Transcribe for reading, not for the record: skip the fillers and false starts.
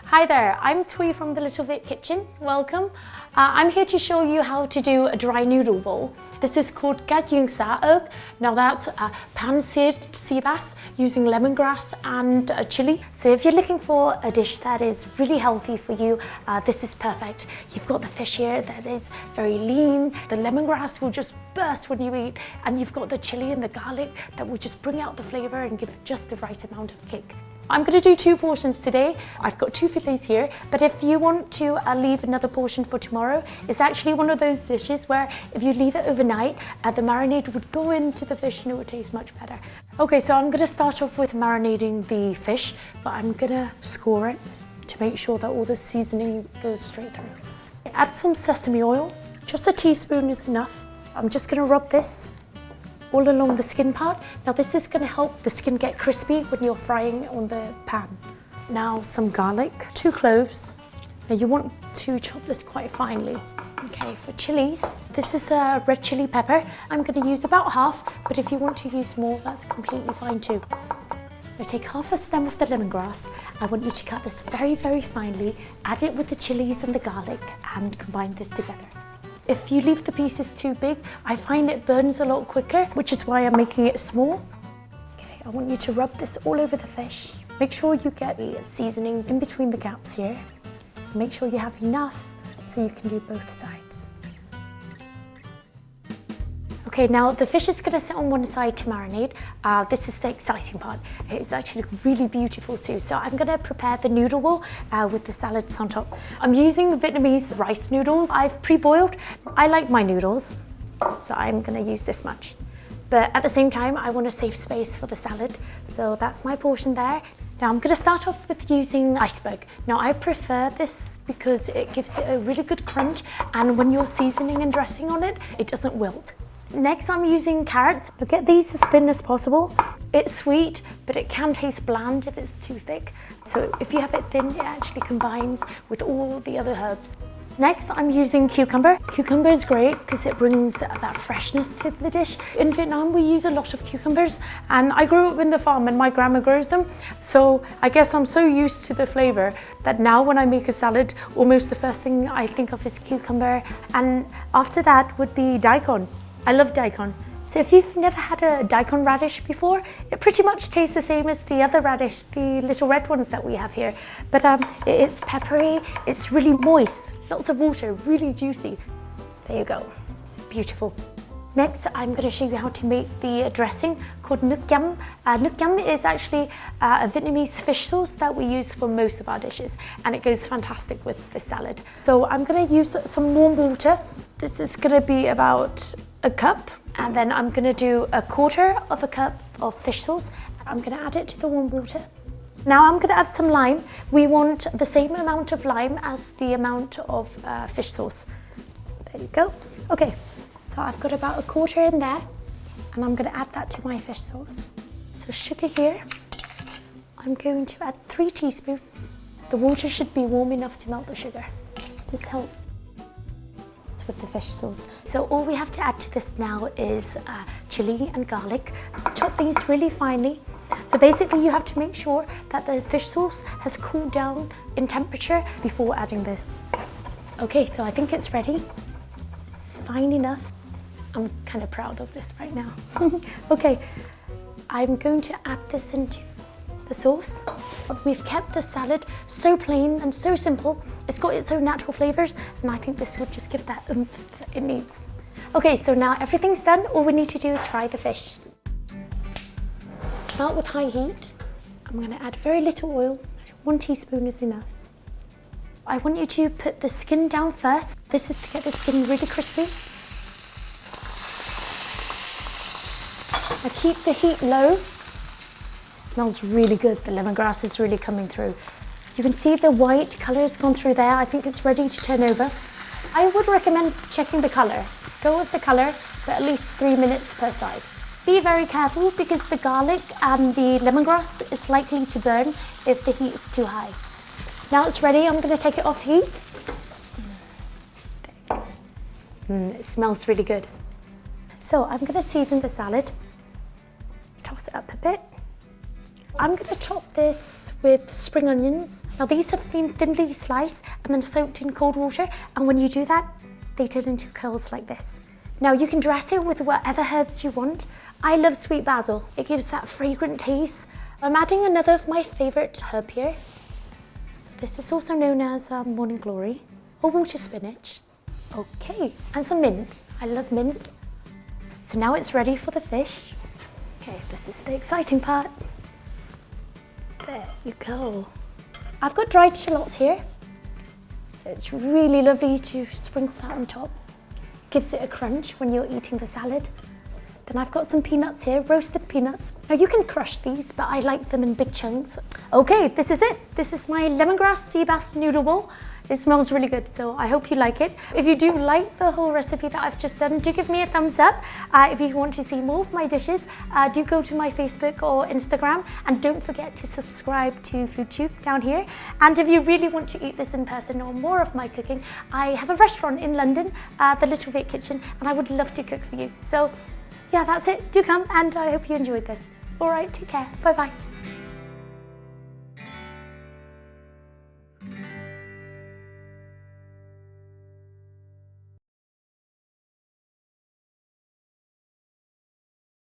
Hi there, I'm Thuy from the Little Viet Kitchen. Welcome. I'm here to show you how to do a dry noodle bowl. This is called Cá Dương Xá Ớt. Now that's pan-seared sea bass using lemongrass and chili. So if you're looking for a dish that is really healthy for you, this is perfect. You've got the fish here that is very lean. The lemongrass will just burst when you eat, and you've got the chili and the garlic that will just bring out the flavor and give just the right amount of kick. I'm going to do 2 portions today. I've got 2 fillets here, but if you want to leave another portion for tomorrow, it's actually one of those dishes where if you leave it overnight, the marinade would go into the fish and it would taste much better. Okay, so I'm going to start off with marinating the fish, but I'm going to score it to make sure that all the seasoning goes straight through. Add some sesame oil, just a teaspoon is enough. I'm just going to rub this all along the skin part. Now this is going to help the skin get crispy when you're frying on the pan. Now some garlic, 2 cloves. Now you want to chop this quite finely. Okay, for chilies, this is a red chili pepper. I'm going to use about half, but if you want to use more, that's completely fine too. Now take half a stem of the lemongrass. I want you to cut this very, very finely, add it with the chilies and the garlic, and combine this together. If you leave the pieces too big, I find it burns a lot quicker, which is why I'm making it small. Okay, I want you to rub this all over the fish. Make sure you get the seasoning in between the gaps here. Make sure you have enough so you can do both sides. Okay, now the fish is going to sit on one side to marinate. This is the exciting part. It's actually really beautiful too. So I'm going to prepare the noodle bowl with the salads on top. I'm using Vietnamese rice noodles. I've pre-boiled. I like my noodles, so I'm going to use this much. But at the same time, I want to save space for the salad. So that's my portion there. Now I'm going to start off with using iceberg. Now I prefer this because it gives it a really good crunch, and when you're seasoning and dressing on it, it doesn't wilt. Next, I'm using carrots. I'll get these as thin as possible. It's sweet, but it can taste bland if it's too thick. So if you have it thin, it actually combines with all the other herbs. Next, I'm using cucumber. Cucumber is great because it brings that freshness to the dish. In Vietnam, we use a lot of cucumbers, and I grew up in the farm and my grandma grows them. So I guess I'm so used to the flavor that now when I make a salad, almost the first thing I think of is cucumber. And after that would be daikon. I love daikon. So if you've never had a daikon radish before, it pretty much tastes the same as the other radish, the little red ones that we have here. But it's peppery, it's really moist, lots of water, really juicy. There you go, it's beautiful. Next, I'm going to show you how to make the dressing called nước chấm. Nước chấm is actually a Vietnamese fish sauce that we use for most of our dishes, and it goes fantastic with the salad. So I'm going to use some warm water. This is going to be about a cup, and then I'm going to do 1/4 of a cup of fish sauce. I'm going to add it to the warm water. Now I'm going to add some lime. We want the same amount of lime as the amount of fish sauce. There you go. Okay, so I've got about 1/4 in there, and I'm going to add that to my fish sauce. So sugar here, I'm going to add 3 teaspoons. The water should be warm enough to melt the sugar. This helps with the fish sauce. So all we have to add to this now is chili and garlic. Chop these really finely. So basically you have to make sure that the fish sauce has cooled down in temperature before adding this. Okay, so I think it's ready. It's fine enough. I'm kind of proud of this right now. Okay, I'm going to add this into the sauce. We've kept the salad so plain and so simple. It's got its own natural flavors, and I think this would just give that oomph that it needs. Okay, so now everything's done. All we need to do is fry the fish. Start with high heat. I'm going to add very little oil. 1 teaspoon is enough. I want you to put the skin down first. This is to get the skin really crispy. Now keep the heat low. Smells really good. The lemongrass is really coming through. You can see the white colour has gone through there. I think it's ready to turn over. I would recommend checking the colour. Go with the colour for at least 3 minutes per side. Be very careful because the garlic and the lemongrass is likely to burn if the heat is too high. Now it's ready. I'm going to take it off heat. It smells really good. So I'm going to season the salad. Toss it up a bit. I'm going to chop this with spring onions. Now these have been thinly sliced and then soaked in cold water, and when you do that, they turn into curls like this. Now you can dress it with whatever herbs you want. I love sweet basil. It gives that fragrant taste. I'm adding another of my favourite herb here. So this is also known as morning glory or water spinach. Okay, and some mint. I love mint. So now it's ready for the fish. Okay, this is the exciting part. There you go. I've got dried shallots here. So it's really lovely to sprinkle that on top. Gives it a crunch when you're eating the salad. Then I've got some peanuts here, roasted peanuts. Now you can crush these, but I like them in big chunks. Okay, this is it. This is my lemongrass sea bass noodle bowl. It smells really good, so I hope you like it. If you do like the whole recipe that I've just done, do give me a thumbs up. If you want to see more of my dishes, do go to my Facebook or Instagram, and don't forget to subscribe to FoodTube down here. And if you really want to eat this in person or more of my cooking, I have a restaurant in London, the Little Viet Kitchen, and I would love to cook for you. So yeah, that's it. Do come, and I hope you enjoyed this. All right, take care. Bye-bye.